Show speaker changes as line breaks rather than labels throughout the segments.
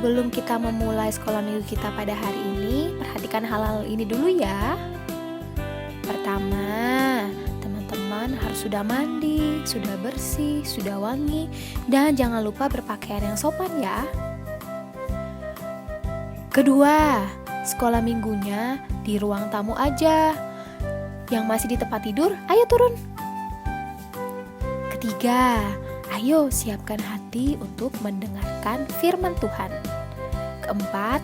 Sebelum kita memulai sekolah minggu kita pada hari ini, perhatikan hal-hal ini dulu ya. Pertama, teman-teman harus sudah mandi, sudah bersih, sudah wangi, dan jangan lupa berpakaian yang sopan ya. Kedua, sekolah minggunya di ruang tamu aja. Yang masih di tempat tidur, ayo turun. Ketiga, ayo siapkan hati untuk mendengarkan firman Tuhan. Keempat,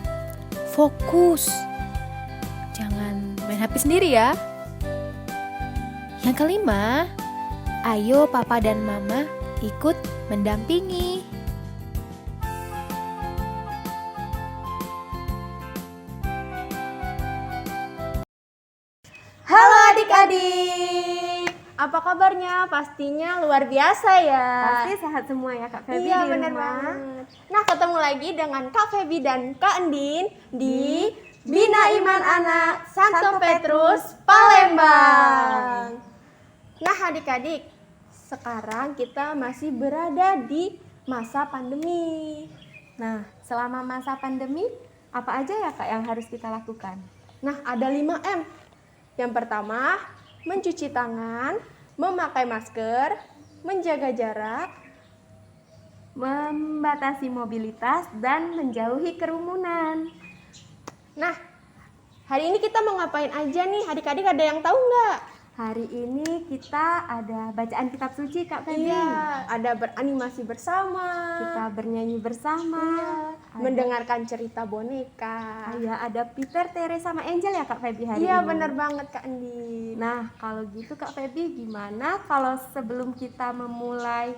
fokus. Jangan main HP sendiri ya. Yang kelima, ayo papa dan mama ikut mendampingi.
Halo adik-adik, apa kabarnya? Pastinya luar biasa ya.
Pasti sehat semua ya Kak Febi
Iya
di
benar
rumah.
banget. Nah ketemu lagi dengan Kak Febi dan Kak Endin di Bina Iman Anak Santo Petrus Palembang. Nah adik-adik, sekarang kita masih berada di masa pandemi.
Nah, selama masa pandemi, apa aja ya Kak yang harus kita lakukan?
Nah ada 5M. Yang pertama, mencuci tangan, memakai masker, menjaga jarak,
Membatasi mobilitas dan menjauhi kerumunan.
Nah, hari ini kita mau ngapain aja nih? Adik-adik ada yang tahu nggak?
Hari ini kita ada bacaan kitab suci Kak Febi.
Iya, ada beranimasi bersama.
Kita bernyanyi bersama.
Iya, mendengarkan cerita boneka.
Iya, ada Peter, Tere sama Angel ya Kak Febi hari
Iya,
ini.
benar banget Kak Andi.
Nah, kalau gitu Kak Febi gimana kalau sebelum kita memulai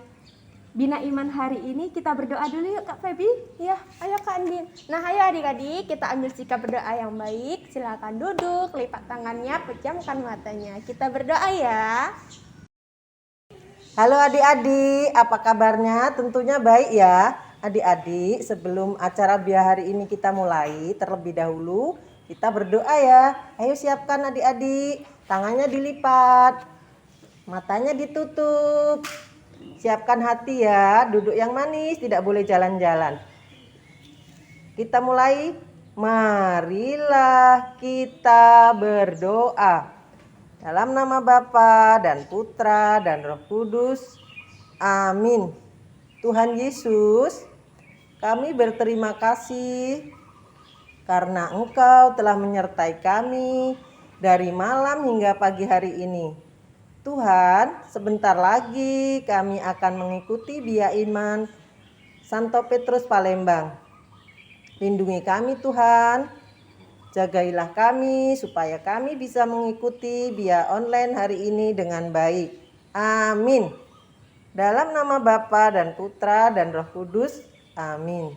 Bina Iman hari ini kita berdoa dulu yuk Kak Febi?
Iya, ayo Kak Andin. Nah, ayo adik-adik, kita ambil sikap berdoa yang baik. Silakan duduk, lipat tangannya, pejamkan matanya. Kita berdoa ya.
Halo adik-adik, apa kabarnya? Tentunya baik ya. Adik-adik, sebelum acara biar hari ini kita mulai, terlebih dahulu kita berdoa ya. Ayo siapkan adik-adik, tangannya dilipat, matanya ditutup. Siapkan hati ya, duduk yang manis, tidak boleh jalan-jalan. Kita mulai. Marilah kita berdoa. Dalam nama Bapa dan Putra dan Roh Kudus. Amin. Tuhan Yesus, kami berterima kasih karena Engkau telah menyertai kami dari malam hingga pagi hari ini. Tuhan, sebentar lagi kami akan mengikuti Bina Iman Santo Petrus Palembang. Lindungi kami Tuhan, jagailah kami supaya kami bisa mengikuti Bina online hari ini dengan baik. Amin. Dalam nama Bapa dan Putra dan Roh Kudus. Amin.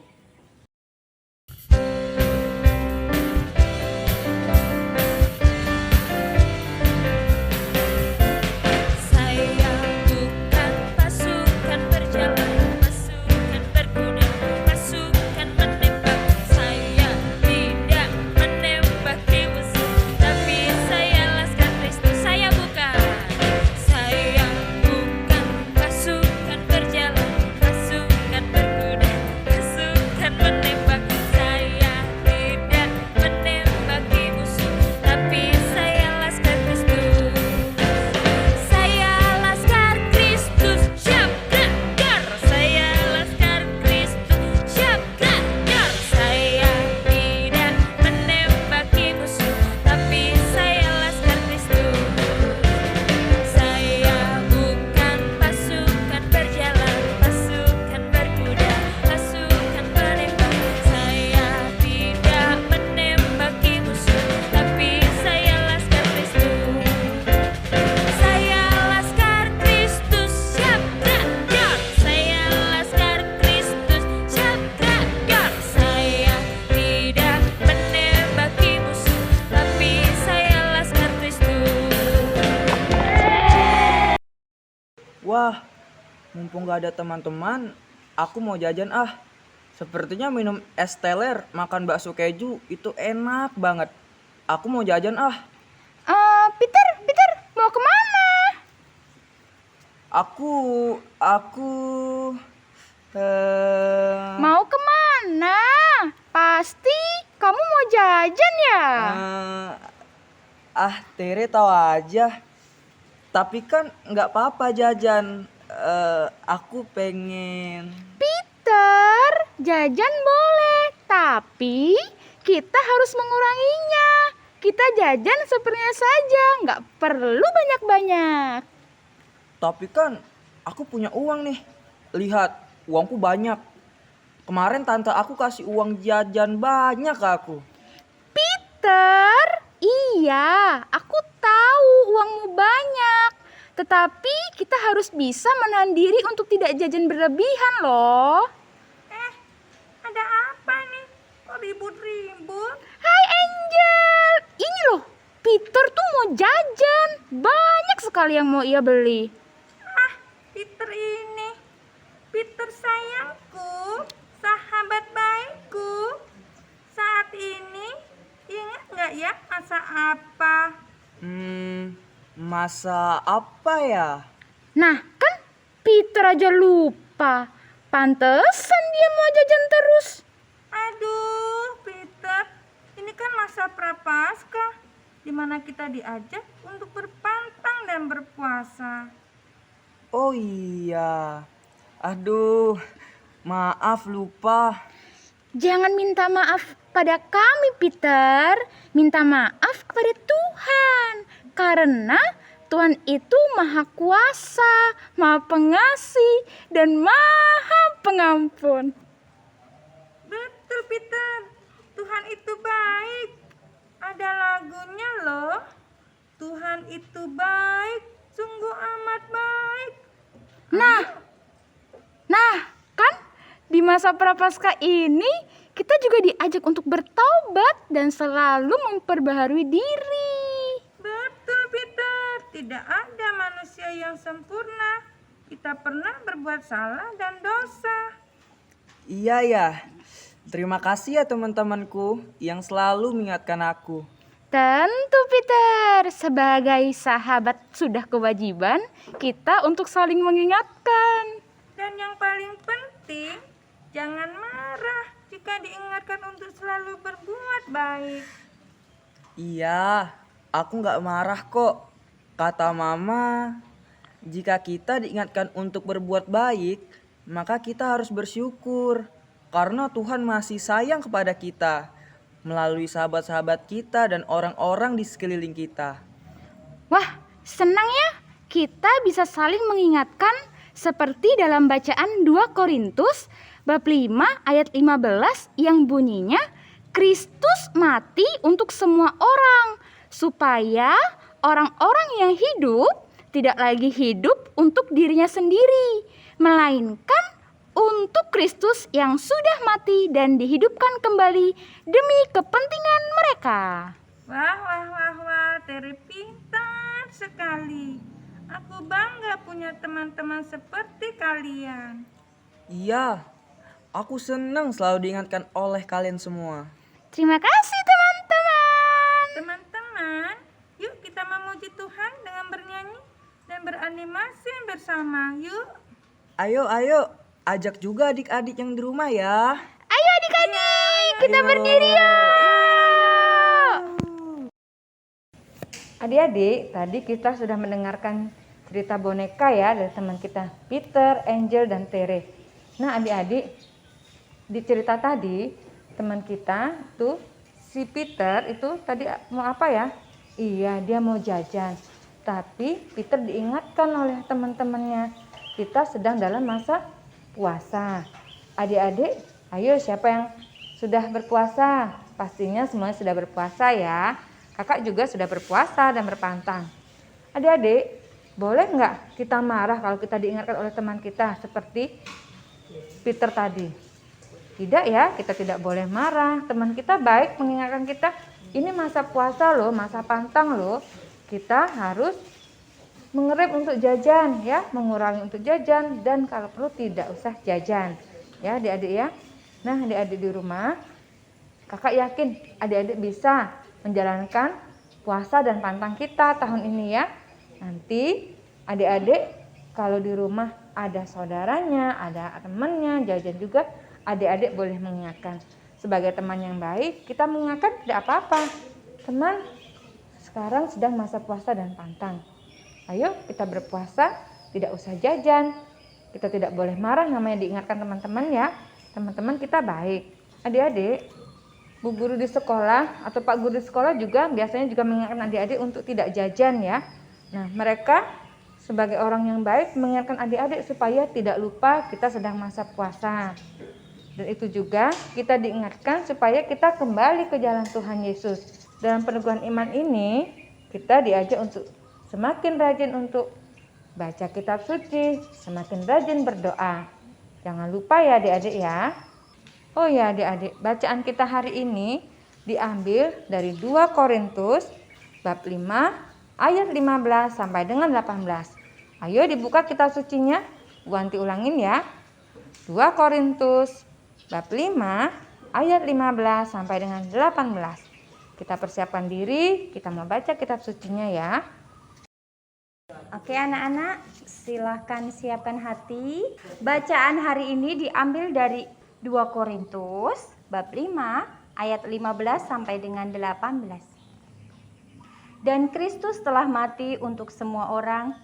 Wah, mumpung gak ada teman-teman, aku mau jajan ah. Sepertinya minum es teler, makan bakso keju, itu enak banget. Aku mau jajan ah.
Peter, mau kemana?
Aku
Mau kemana? Pasti kamu mau jajan ya?
Tere tahu aja. Tapi kan nggak apa-apa jajan. Aku pengen.
Peter, jajan boleh, tapi kita harus menguranginya. Kita jajan seperlunya saja, nggak perlu banyak-banyak.
Tapi kan aku punya uang nih. Lihat, uangku banyak. Kemarin tante aku kasih uang jajan banyak ke aku.
Peter, iya, aku tahu uangmu banyak. Tetapi kita harus bisa menahan diri untuk tidak jajan berlebihan loh.
Ada apa nih? Kok ribut-ribut?
Hai Angel, ini loh, Peter tuh mau jajan. Banyak sekali yang mau ia beli.
Peter ini, Peter sayangku, sahabat baikku. Saat ini ingat nggak ya masa apa?
Masa apa ya?
Nah kan Peter aja lupa. Pantesan dia mau jajan terus.
Aduh, Peter, ini kan masa prapaskah, di mana kita diajak untuk berpantang dan berpuasa.
Oh iya. Aduh, maaf lupa.
Jangan minta maaf pada kami Peter. Minta maaf kepada Tuhan. Karena Tuhan itu maha kuasa, maha pengasih, dan maha pengampun.
Betul, Peter. Tuhan itu baik. Ada lagunya loh. Tuhan itu baik, sungguh amat baik.
Nah, kan di masa prapaskah ini kita juga diajak untuk bertobat dan selalu memperbaharui diri.
Betul, Peter. Tidak ada manusia yang sempurna. Kita pernah berbuat salah dan dosa.
Iya ya. Terima kasih ya teman-temanku yang selalu mengingatkan aku.
Tentu Peter, sebagai sahabat sudah kewajiban kita untuk saling mengingatkan.
Dan yang paling penting, jangan marah jika diingatkan untuk selalu berbuat baik.
Iya, aku nggak marah kok. Kata mama, jika kita diingatkan untuk berbuat baik, maka kita harus bersyukur. Karena Tuhan masih sayang kepada kita melalui sahabat-sahabat kita dan orang-orang di sekeliling kita.
Wah, senang ya kita bisa saling mengingatkan seperti dalam bacaan 2 Korintus bab 5 ayat 15 yang bunyinya Kristus mati untuk semua orang supaya orang-orang yang hidup tidak lagi hidup untuk dirinya sendiri, melainkan untuk Kristus yang sudah mati dan dihidupkan kembali demi kepentingan mereka.
Wah, Tere pintar sekali. Aku bangga punya teman-teman seperti kalian.
Iya, aku senang selalu diingatkan oleh kalian semua.
Terima kasih teman-teman.
Teman-teman, yuk kita memuji Tuhan dengan bernyanyi dan beranimasi bersama. Yuk.
Ayo, ajak juga adik-adik yang di rumah ya.
Ayo adik-adik, kita
Ayo.
berdiri yuk.
Adik-adik, tadi kita sudah mendengarkan cerita boneka ya dari teman kita Peter, Angel, dan Tere. Nah adik-adik, di cerita tadi teman kita tuh si Peter itu tadi mau apa ya? Iya, dia mau jajan. Tapi Peter diingatkan oleh teman-temannya, kita sedang dalam masa puasa. Adik-adik, ayo siapa yang sudah berpuasa? Pastinya semuanya sudah berpuasa ya. Kakak juga sudah berpuasa dan berpantang. Adik-adik, boleh nggak kita marah kalau kita diingatkan oleh teman kita seperti Peter tadi? Tidak ya, kita tidak boleh marah. Teman kita baik mengingatkan kita, ini masa puasa loh, masa pantang loh. Kita harus mengerem untuk jajan ya, mengurangi untuk jajan dan kalau perlu tidak usah jajan. Ya adik-adik ya. Nah adik-adik di rumah, kakak yakin adik-adik bisa menjalankan puasa dan pantang kita tahun ini ya. Nanti adik-adik kalau di rumah ada saudaranya, ada temannya jajan juga, adik-adik boleh mengingatkan sebagai teman yang baik, kita mengingatkan tidak apa-apa. Teman, sekarang sedang masa puasa dan pantang. Ayo kita berpuasa, tidak usah jajan. Kita tidak boleh marah, namanya diingatkan teman-teman ya. Teman-teman kita baik. Adik-adik, Bu guru di sekolah atau Pak guru di sekolah juga biasanya juga mengingatkan adik-adik untuk tidak jajan ya. Nah, mereka sebagai orang yang baik mengingatkan adik-adik supaya tidak lupa kita sedang masa puasa. Dan itu juga kita diingatkan supaya kita kembali ke jalan Tuhan Yesus. Dalam peneguhan iman ini kita diajak untuk semakin rajin untuk baca kitab suci, semakin rajin berdoa. Jangan lupa ya adik-adik ya. Oh ya adik-adik, bacaan kita hari ini diambil dari 2 Korintus bab 5 ayat 15 sampai dengan 18. Ayo dibuka kitab sucinya, Bu Anti ulangin ya. 2 Korintus bab 5 ayat 15 sampai dengan 18. Kita persiapkan diri, kita mau baca kitab sucinya ya.
Oke anak-anak, silahkan siapkan hati. Bacaan hari ini diambil dari 2 Korintus bab 5 ayat 15 sampai dengan 18. Dan Kristus telah mati untuk semua orang,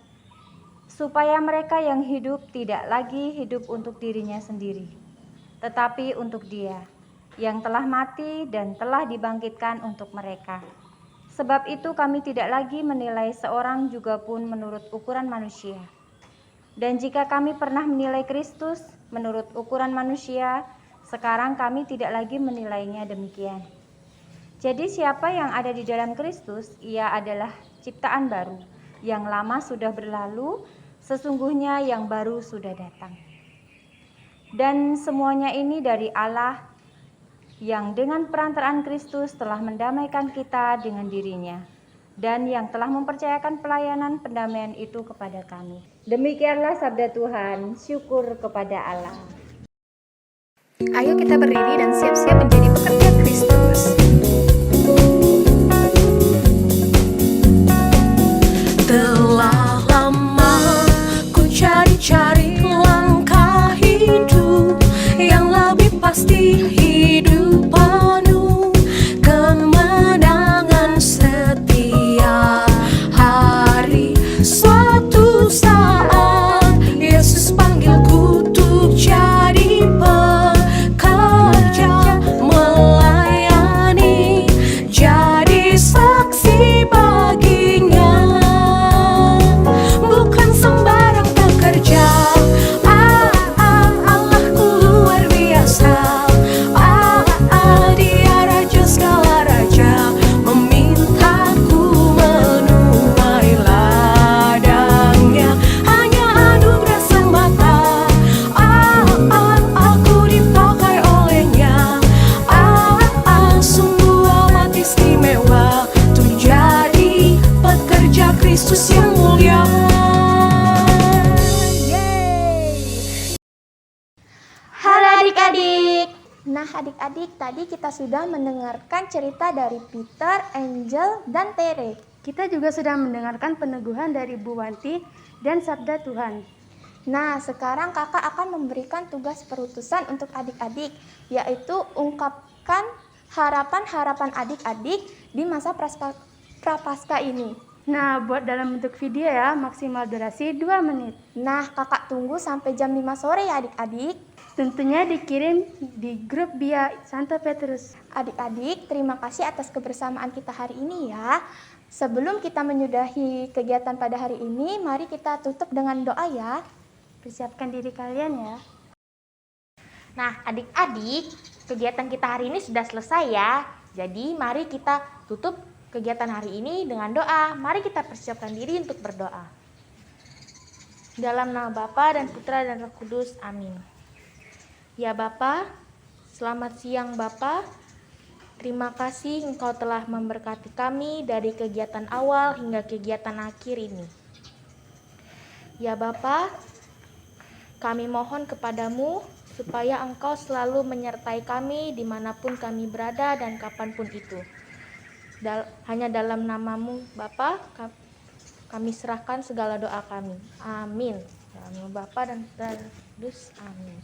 supaya mereka yang hidup tidak lagi hidup untuk dirinya sendiri, tetapi untuk Dia yang telah mati dan telah dibangkitkan untuk mereka. Sebab itu kami tidak lagi menilai seorang juga pun menurut ukuran manusia. Dan jika kami pernah menilai Kristus menurut ukuran manusia, sekarang kami tidak lagi menilainya demikian. Jadi siapa yang ada di dalam Kristus, ia adalah ciptaan baru. Yang lama sudah berlalu, sesungguhnya yang baru sudah datang. Dan semuanya ini dari Allah, yang dengan perantaraan Kristus telah mendamaikan kita dengan dirinya, dan yang telah mempercayakan pelayanan pendamaian itu kepada kami. Demikianlah sabda Tuhan, syukur kepada Allah.
Ayo kita berdiri dan siap-siap menjadi pekerja Kristus. Telah lama ku cari-cari langkah hidup yang lebih pasti, hidup penuh kemenangan setiap hari. Suatu saat Yesus panggilku untuk jadi pekerja, melayani, jadi saksi baginya. Bukan sembarang pekerja, Allahku luar biasa. Dia raja segala raja, memintaku menuai ladangnya. Hanya anugerah semata, aku dipakai olehnya. Sungguh amat istimewa untuk jadi pekerja Kristus yang mulia.
Halo adik-adik. Nah adik-adik, tadi kita sudah mendengarkan cerita dari Peter, Angel, dan Tere.
Kita juga sudah mendengarkan peneguhan dari Bu Wanti dan sabda Tuhan.
Nah sekarang kakak akan memberikan tugas perutusan untuk adik-adik, yaitu ungkapkan harapan-harapan adik-adik di masa prapaskah ini.
Nah, buat dalam bentuk video ya, maksimal durasi 2 menit.
Nah kakak tunggu sampai jam 5 sore ya adik-adik.
Tentunya dikirim di grup Bia Santo Petrus.
Adik-adik, terima kasih atas kebersamaan kita hari ini ya. Sebelum kita menyudahi kegiatan pada hari ini, mari kita tutup dengan doa ya.
Persiapkan diri kalian ya.
Nah, adik-adik, kegiatan kita hari ini sudah selesai ya. Jadi, mari kita tutup kegiatan hari ini dengan doa. Mari kita persiapkan diri untuk berdoa. Dalam nama Bapa dan Putra dan Roh Kudus. Amin. Ya Bapa, selamat siang Bapa. Terima kasih Engkau telah memberkati kami dari kegiatan awal hingga kegiatan akhir ini. Ya Bapa, kami mohon kepadamu supaya Engkau selalu menyertai kami dimanapun kami berada dan kapanpun itu. Hanya dalam namamu Bapa, kami serahkan segala doa kami. Amin. Dalam nama Bapa dan Putra dan Roh Kudus. Amin.